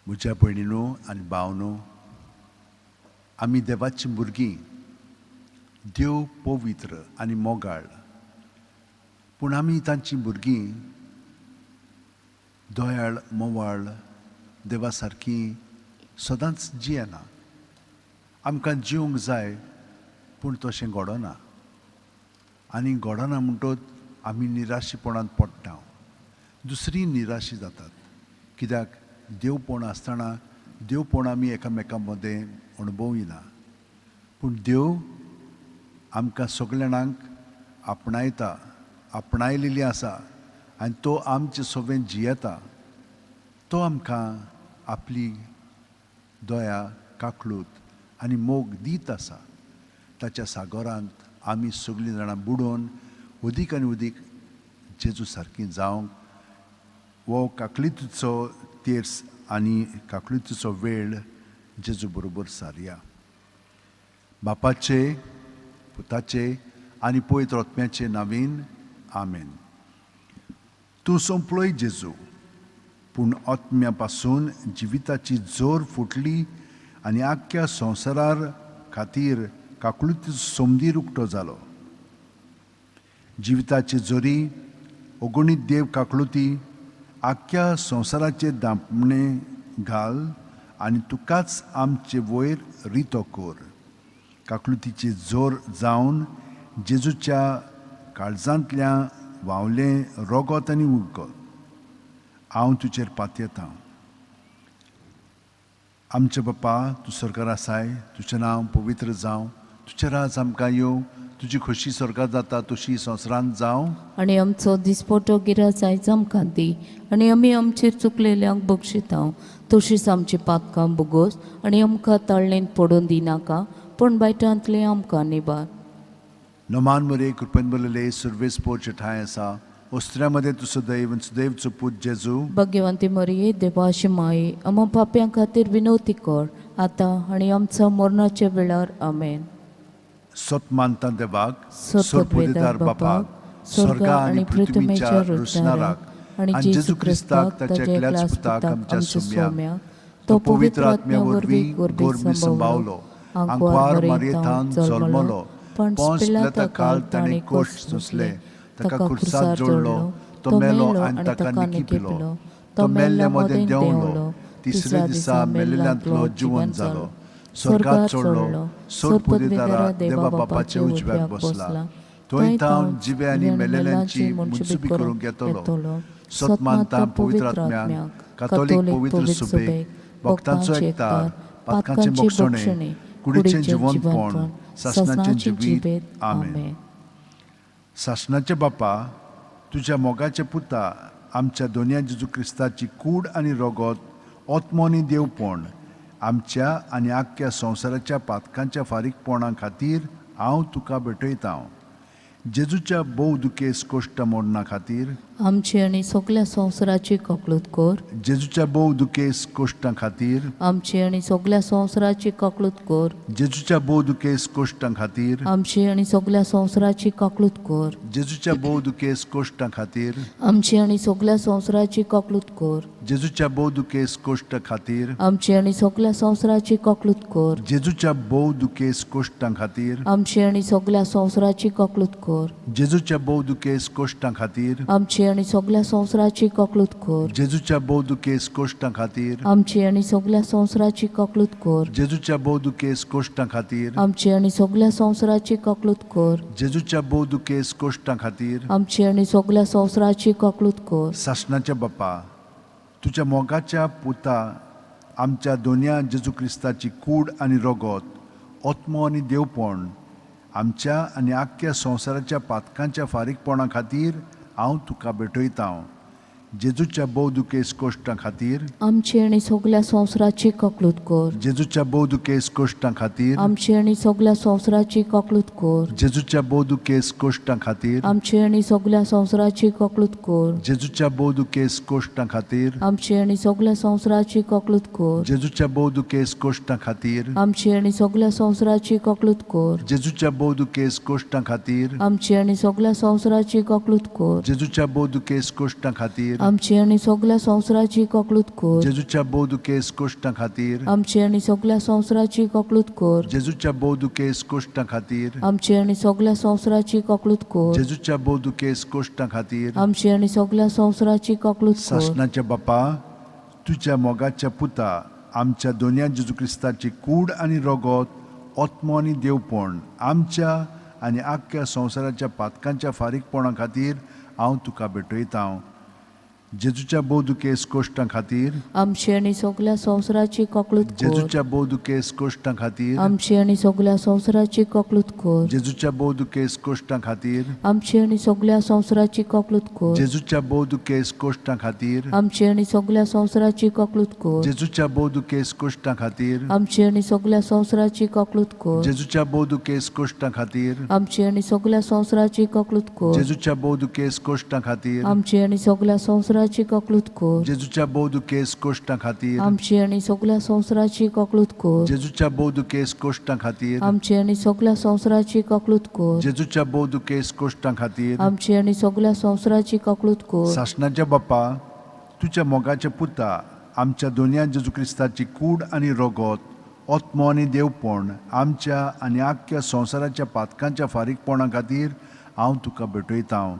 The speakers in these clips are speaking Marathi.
म्हज्या भयणीनो आनी भावनो, आमी देवाची भुरगीं, देव पवित्र आनी मोगाळ, पूण आमी तांची भुरगीं दयाळ मोवाळ देवा सारकी सदांच जियेना. आमकां जिवंक जाय पूण तशें घडना, आनी घडना म्हणटच आमी निराशीपणांत पडटा. दुसरी निराशी जातात, कित्याक देवपण आसतना देवपण आमी एकामेकां मदें अणभविना. पूण देव आमकां सगळ्या जाणांक आपणायता, आपणायलेली आसा, आनी तो आमचे सोबेन जियेता. तो आमकां आपली दया, काकलूत आनी मोग दीत आसा. ताच्या सागरांत आमी सगळीं जाणां बुडोवन उदीक आनी उदीक जेजू सारकीं जावंक वो काकलीतीचो तेर्स आनी काकलीतीचो वेळ जेजू बरोबर सारया. बापाचे, पुताचे आनी पवित्र आत्म्याचे नांवेन आमेन. तूं सोंपलोय जेजू, पूण आत्म्या पासून जिविताची जोर फुटली आनी आख्ख्या संवसारा खातीर काकलुतीचो सोमदीर उक्तो जालो. जिविताची जोरी अगणीत देव काकलुती आख्ख्या संवसाराचेर धांपणे घाल आनी तुकाच आमचे वयर रितो कोर. काकलुतीची जोर जावन जेजूच्या काळजांतल्या व्हांवलें रोगत आनी उगत. हांव तुजेर पातयेतां. आमचे बापा, तूं स्वर्गार आसाय, तुजें नांव पवित्र जावं, तुजें राज आमकां येवं, तुजी खोशी स्वर्गांत जाता तशी संवसारांत जावं. आनी आमचो दिसपटो गिरास आयज आमकां दी, आनी आमी आमचेर चुकलेल्यांक बक्षिता तशींच आमची पातकां बुगोस, आनी आमकां ताळणेन पडून दिनाका, पण बायटांतले आमकां निबार. नोमान मरे कृपेन बरलेले सुर्वेस पोरचे ठाय आसा, ओस्त्र्यामध्ये तुजो दैव आनी सुदैवचो पूत जेजू. भाग्यवंती मरिये देवाची माये, आमकां पाप्यां खातीर विनवती कर, आतां आनी आमच्या मरणाच्या वेळार आमेन. सोत मानता देवाक, सोतपदवेदार बापाक, स्वर्गा आनी पृथ्वीच्या रुचनाराक आनी जेजू क्रिस्ताक ताच्या एकल्याच पुताक आमच्या सोम्या, तो पवित्र आत्म्या वरवीं गोरबी संभावलो, आंकवार मारयेंतान जल्मलो, पोंस पिलाता काळ ताणें कोश्ट सोंसले, ताका खुर्सार जोडलो, तो मेलो आनी ताका निकिपिलो, तो मेल्ल्या मदें देंवलो, तिसऱ्या दिसा मेल्ल्यांतलो जिवंत जालो, स्वर्गात चडलो, सोतपदवेदारा देवा बापाचे उजव्याक बसला, थंय तावन जिवे आनी मेलेल्यांची मुनसुबी करूंक येतलो. सोत मानता पवित्र आत्म्याक, कातोलीक पवित्र सुबेक, भक्तांचो एकतार, पातकांचे मोक्षणे, कुडीचें जिवंतपण, सासणाचें जिवीत. आमेन. सासणाचे बापा, तुज्या मोगाचे पुता, आमच्या दोनया जेजू क्रिस्ताची कूड आनी रोगत, आत्मो आनी देवपण आमच्या आनी आख्ख्या संवसाराच्या पातकांच्या फारीकपणा खातीर हांव तुका भेटयतां. जेजूच्या भोव दुखेस कोश्ट मोडना खातीर आमची आनी सगळ्या संवसाराची ककलूत कर. जेजूच्या भोव दुखेस कोश्टां खातीर आमची आनी सगळ्या संवसाराची ककलूत कर. जेजूच्या भोव दुखेस कोश्टां खातीर आमची आनी सगळ्या संवसाराची ककलूत कर. जेजूच्या भोव दुखेस कोश्टां खातीर आमची आनी सगळ्या संवसाराची ककलूत कर. जेजूच्या भोव दुखेस कोश्ट खातीर आमची आनी सगळ्या संवसाराची ककलूत कर. जेजूच्या भोव दुखेस कोश्टां खातीर आमची आनी सगळ्या संवसाराची ककलूत कर. जेजूच्या भोव दुखेस कोश्टां खातीर आमची आनी सगळ्या संवसाराची ककलूत कर. जेजूच्या भोव दुखेस कोश्टां खातीर आमची आनी सगळ्या संवसाराची ककलूत कर. जेजूच्या भोव दुखेस कोश्टां खातीर आमची आनी सगळ्या संवसाराची ककलूत कर. जेजूच्या भोव दुखेस कोश्टां खातीर आमची आनी सगळ्या संवसाराची ककलूत कर. सासणाच्या बापा, तुज्या मोगाच्या पुता, आमच्या दोनया जेजू क्रिस्ताची कूड आनी रोगत, आत्मो आनी देवपण आमच्या आनी आख्ख्या संवसाराच्या पातकांच्या फारीकपणा खातीर हांव तुका भेटयतां. जेजूच्या भोव दुखेस कोश्टां खातीर आमची आनी सगळ्या संवसाराची ककलूत कर. जेजूच्या भोव दुखेस कोश्टां खातीर आमची आनी सगळ्या संवसाराची ककलूत कर. जेजूच्या भोव दुखेस कोश्टां खातीर आमची आनी सगळ्या संवसाराची ककलूत कर. जेजूच्या भोव दुखेस कोश्टां खातीर आमची आनी सगळ्या संवसाराची ककलूत कर. जेजूच्या भोव दुखेस कोश्टां खातीर आमची आनी सगळ्या संवसाराची ककलूत कर. जेजूच्या भोव दुखेस कोश्टां खातीर आमची आनी सगळ्या संवसाराची ककलूत कर. जेजूच्या भोव दुखेस कोश्टां खातीर खातीर आमची आनी सगळ्या संवसाराची ककलूत कर. जेजूच्या बोदुकेस कोश्टां खातीर आमची आनी सगळ्या संवसाराची ककलूत कर. जेजूच्या बोदुकेस कोश्टां खातीर आमची आनी सगळ्या संवसाराची ककलूत कर. जेजूच्या बोदुकेस कोश्टां खातीर आमची आनी सगळ्या संवसाराची ककलूत कर. सासणाच्या बापा तुझ्या मोगाच्या पुता आमच्या दोनया जेजू क्रिस्ताची कूड आनी रगत आत्मो आनी देवपण आमच्या आनी आख्ख्या संवसाराच्या पातकांच्या फारीकपणा खातीर हांव तुका भेटयतां. जेजूच्या बोदुकेस कोश्टां खातीर आमची आनी सगळ्या संवसाराची ककलूत कर. जेजूच्या बोदुकेस कोश्टां खातीर आमची आनी सगळ्या संवसाराची ककलूत कर. जेजूच्या बोदुकेस कोश्टां खातीर आमची आनी सगळ्या संवसाराची ककलूत कर. जेजूच्या बोदुकेस कोश्टां खातीर आमची आनी सगळ्या संवसाराची ककलूत कर. जेजूच्या बोदुकेस कोश्टां खातीर आमची आनी सगळ्या संवसाराची ककलूत कर. जेजूच्या बोदुकेस कोश्टां खातीर आमची आनी सगळ्या संवसाराची ककलूत कर. जेजूच्या बोदुकेस कोश्टां खातीर आमची आनी सगळ्या संवसाराची ककलूत कर. जेजूच्या बोदुकेस कोश्टां खातीर आमची आनी सगळ्या संवसाराची ककलूत कर. जेजूच्या बोदुकेस कोश्टां खातीर आमची आनी सगळ्या संवसाराची ककलूत कर. जेजूच्या बोदुकेस कोश्टां खातीर आमची आनी सगळ्या संवसाराची ककलूत कर. सासणाच्या बापा तुझ्या मोगाच्या पुता आमच्या दोनया जेजू क्रिस्ताची कूड आनी रगत आत्मो आनी देवपण आमच्या आनी आख्ख्या संवसाराच्या पातकांच्या फारीकपणा खातीर हांव तुका भेटयतां.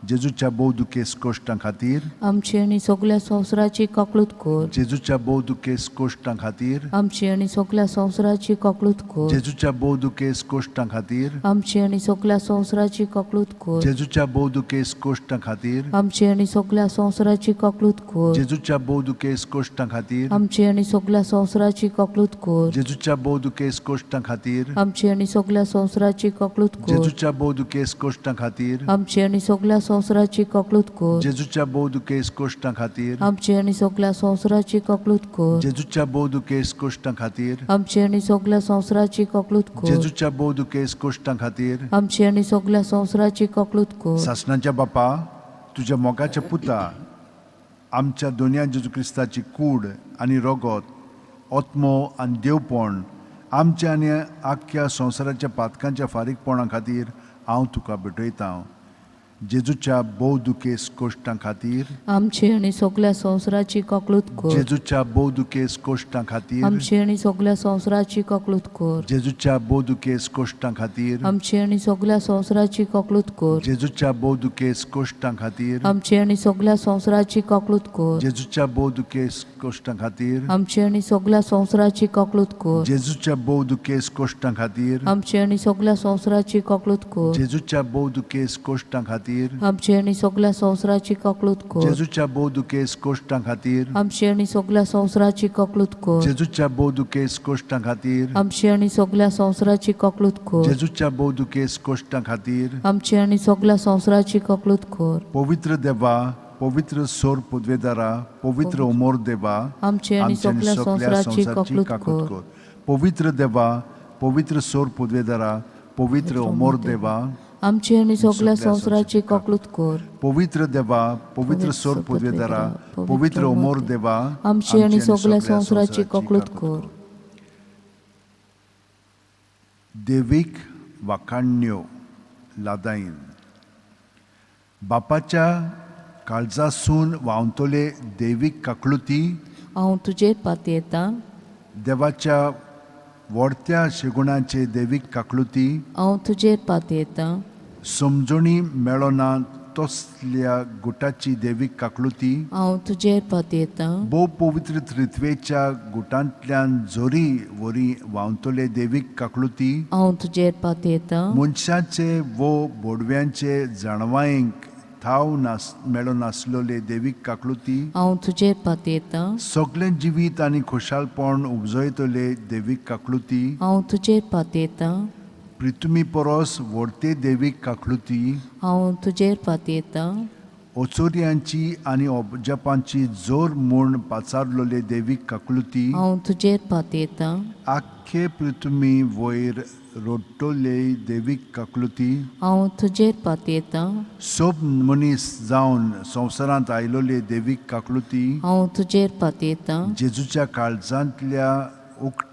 जेजूच्या बोदुकेस कोश्टां खातीर आमची आनी सगळ्या संवसाराची ककलूत कर. जेजूच्या बोदुकेस कोश्टां खातीर आमची आनी सगळ्या संवसाराची ककलूत कर. जेजूच्या बोदुकेस कोश्टां खातीर आमची आनी सगळ्या संवसाराची ककलूत कर. जेजूच्या बोदुकेस कोश्टां खातीर आमची आनी सगळ्या संवसाराची ककलूत कर. जेजूच्या बोदुकेस कोश्टां खातीर आमची आनी सगळ्या संवसाराची ककलूत कर. जेजूच्या बोदुकेस कोश्टां खातीर आमची आनी सगळ्या संवसाराची ककलूत कर. जेजूच्या बोदुकेस कोश्टां खातीर आमची आनी सगळ्या संवसाराची ककलूत कर. जेजूच्या बोदुकेस कोश्टां खातीर आमची आनी सगळ्या संवसाराची ककलूत कर. जेजूच्या बोदुकेस कोश्टां खातीर आमची आनी सगळ्या संवसाराची ककलूत कर. जेजूच्या बोदुकेस कोश्टां खातीर आमची आनी सगळ्या संवसाराची ककलूत कर. सासणाच्या बापा तुझ्या मोगाच्या पुता आमच्या दोनया जेजू क्रिस्ताची कूड आनी रगत आत्मो आनी देवपण आमच्या आनी आख्ख्या संवसाराच्या पातकांच्या फारीकपणा खातीर हांव तुका भेटयतां. जेजूच्या बोदुकेस कोश्टां खातीर आमची आनी सगळ्या संवसाराची ककलूत कर. जेजूच्या बोदुकेस कोश्टां खातीर आमची आनी सगळ्या संवसाराची ककलूत कर. जेजूच्या बोदुकेस कोश्टां खातीर आमची आनी सगळ्या संवसाराची ककलूत कर. जेजूच्या बोदुकेस कोश्टां खातीर आमची आनी सगळ्या संवसाराची ककलूत कर. जेजूच्या बोदुकेस कोश्टां खातीर आमची आनी सगळ्या संवसाराची ककलूत कर. जेजूच्या बोदुकेस कोश्टां खातीर आमची आनी सगळ्या संवसाराची ककलूत कर. जेजूच्या बोदुकेस कोश्टां खातीर आमची आनी सगळ्या संवसाराची ककलूत कर. जेजूच्या बोदुकेस कोश्टां खातीर आमची आनी सगळ्या संवसाराची ककलूत कर. जेजूच्या बोदुकेस कोश्टां खातीर आमची आनी सगळ्या संवसाराची ककलूत कर. जेजूच्या बोदुकेस कोश्टां खातीर आमची आनी सगळ्या संवसाराची ककलूत कर. पवित्र देवा पवित्र सोर पुदवेदारा पवित्र उमोर देवा आमची आनी सगळ्या संवसाराची ककलूत काकूत कर. कर. पवित्र देवा पवित्र सोर पुदवेदारा पवित्र उमोर देवा आमची आनी सगळ्या संवसाराची ककलूत कर. पवित्र देवा पवित्र सोर पुदवेदारा पवित्र उमोर देवा आमची आनी सगळ्या संवसाराची ककलूत कर. देवीक वाखाणण्यो लादाईन बापाच्या काळजासून व्हांवतले देवीक काकळुती हांव तुजेर पातयेतां. देवाच्या व्हडत्या शेगुणाचे देवीक काकळुती हांव तुजेर पातयेतां. समजणी मेळना तसल्या गुटाची देवीक काकळुती हांव तुजेर पातयेतां. भोव पवित्र त्रित्वेच्या गुटांतल्यान जोरी वरी व्हांवतले देवीक काकळुती हांव तुजेर पातयेतां. मनशाचे वो बोडव्यांचे जाणवायंक थाव मेळो नासलोले देवीक काकळुती हांव तुजेर पातयेतां. सगळे जिवीत आनी खुशालपण उपजयतले देवीक काकळुती हांव तुजेर पातयेतां. पृथ्वी परस व्हडते देवीक काकळुती हांव तुजेर पातयेतां. ओचोऱ्यांची आनी ओबजापांची जोर म्हूण पाचारलोले देवीक काकळुती हांव तुजेर पातयेतां. आख्खे पृथ्वी वयर रोडटोले देवीक काकळुती हांव तुजेर पातयेतां. सोब मनीस जावन संवसारांत आयलोले देवीक काकळुती हांव तुजेर पातयेतां. जेजूच्या काळजांतल्या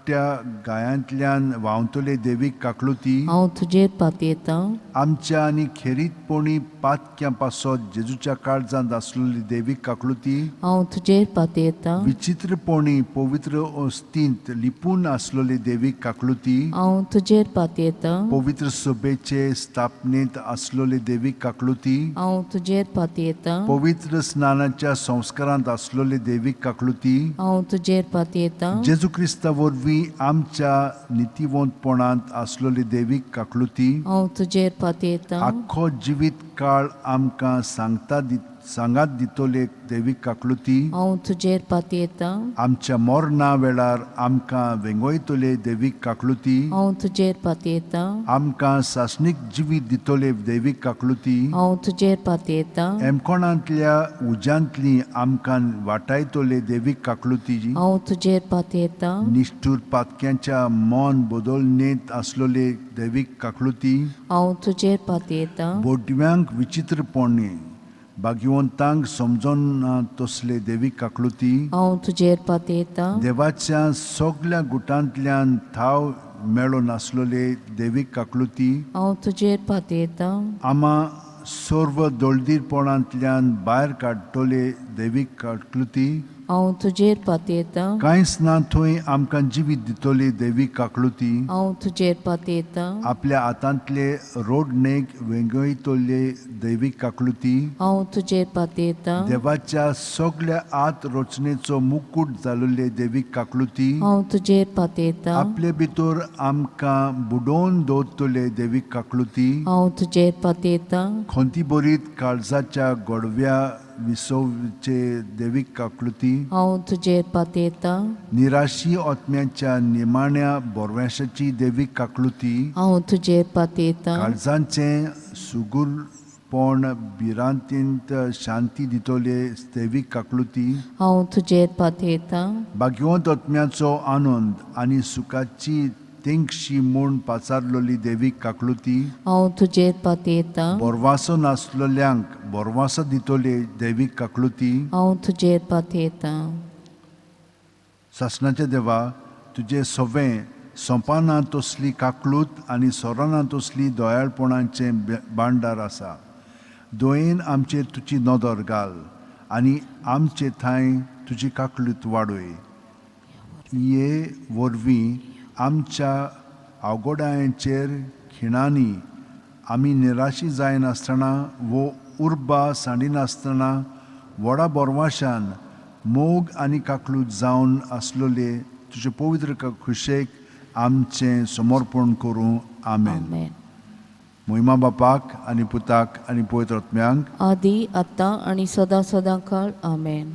काकट्या गायांतल्यान व्हांवतले देवीक काकलुती हांव तुजेर पातयेतां आमच्या आनी खेरीतपणी पातक्यां पासत जेजूच्या काळजांत आसलेली देवीक काकलुती हांव तुजेर पातयेतां विचित्रपणी पवित्र अस्तींत लिपून आसलेली देवीक काकलुती हांव तुजेर पातयेतां पवित्र सभेचे स्थापनेंत आसलेली देवीक काकलुती हांव तुजेर पातयेतां पवित्र स्नानाच्या संस्कारांत आसलेली देवीक काकलुती हांव तुजेर पातयेतां जेजू क्रिस्ता वरवीं आमच्या नितीवंतपणांत आसलेली देवीक काकलुती हांव तुजेर पातयेतां आख्खो जिवीत काळ आमकां सांगात दितले देवीक काकलुती हांव तुजेर पातयेतां आमच्या मरणा वेळार आमकां वेंगोयतले देवीक काकलुती हांव तुजेर पातयेतां आमकां सासणीक जिवीत दितले देवीक काकलुती हांव तुजेर पातयेतां एमकोणांतल्या उज्यांतली आमकां वाटायतले देवीक काकलुती हांव तुजेर पातयेतां निष्ठूर पातक्यांच्या मन बदलनेंत आसलेले देवीक काकलुती हांव तुजेर पातयेतां बोडव्यांक विचित्रपणे भाग्यवंतांक समजोन ना तसले देवीक काकलुती हांव तुजेर पातयेतां देवाच्या सगळ्या गुटांतल्यान थाव मेळो नासलेले देवीक काकलुती हांव तुजेर पातयेतां आमा सर्व दोळदीरपणांतल्यान भायर काडटले देवीक काकलुती हांव तुजेर पातयेतां कांयच ना थंय आमकां जिवीत दितली देवीक काकलुती हांव तुजेर पातयेतां आपल्या हातांतले रोडणेक वेंगयतले देवीक काकलुती हांव तुजेर पातयेतां देवाच्या सगळ्या आत रचनेचो मुकूट जाल्ले देवीक काकलुती हांव तुजेर पातयेतां आपले भितर आमकां बुडोवन दवरतले देवीक काकलुती हांव तुजेर पातयेतां खोंती बरीत काळजाच्या गोडव्या विसोवचे देवीक काकलुती हांव तुजेर पातयेतां निराशी आत्म्याच्या निमाण्या बोरव्याशाची देवीक काकलुती हांव तुजेर पातयेतां काळजांचे सुगूरपण भिरांतींत शांती दितले देवीक काकलुती हांव तुजेर पातयेतां भाग्यवंत आत्म्याचो आनंद आनी सुखाची तेंगशी म्हूण पाचारलेली देवीक काकलुती हांव तुजेर पातयेतां बोरवासो नासलेल्यांक बोरवासो दितले देवीक काकलुती हांव तुजेर पातयेतां सासणाचे देवा तुजे सवें सोंपाना तसली काकलूत आनी सोराना तसली दोयाळपणांचे भांडार आसा दोयेन आमचेर तुजी नदर घाल आनी आमचे थंय तुजी काकलूत वाडय ये वरवीं आमच्या आवगोडायांचेर खिणांनी आमी निराशी जायनासतना वो उर्बा सांडिनासतना व्हडा बोरवाशान मोग आनी काकलूत जावन आसलेले तुजे पवित्र खुशेक आमचें समर्पण करूं आमेन आमेन महिमा बापाक आनी पुताक आनी पवित्र आत्म्यांक आदी आतां आनी सदां सदां काळ आमेन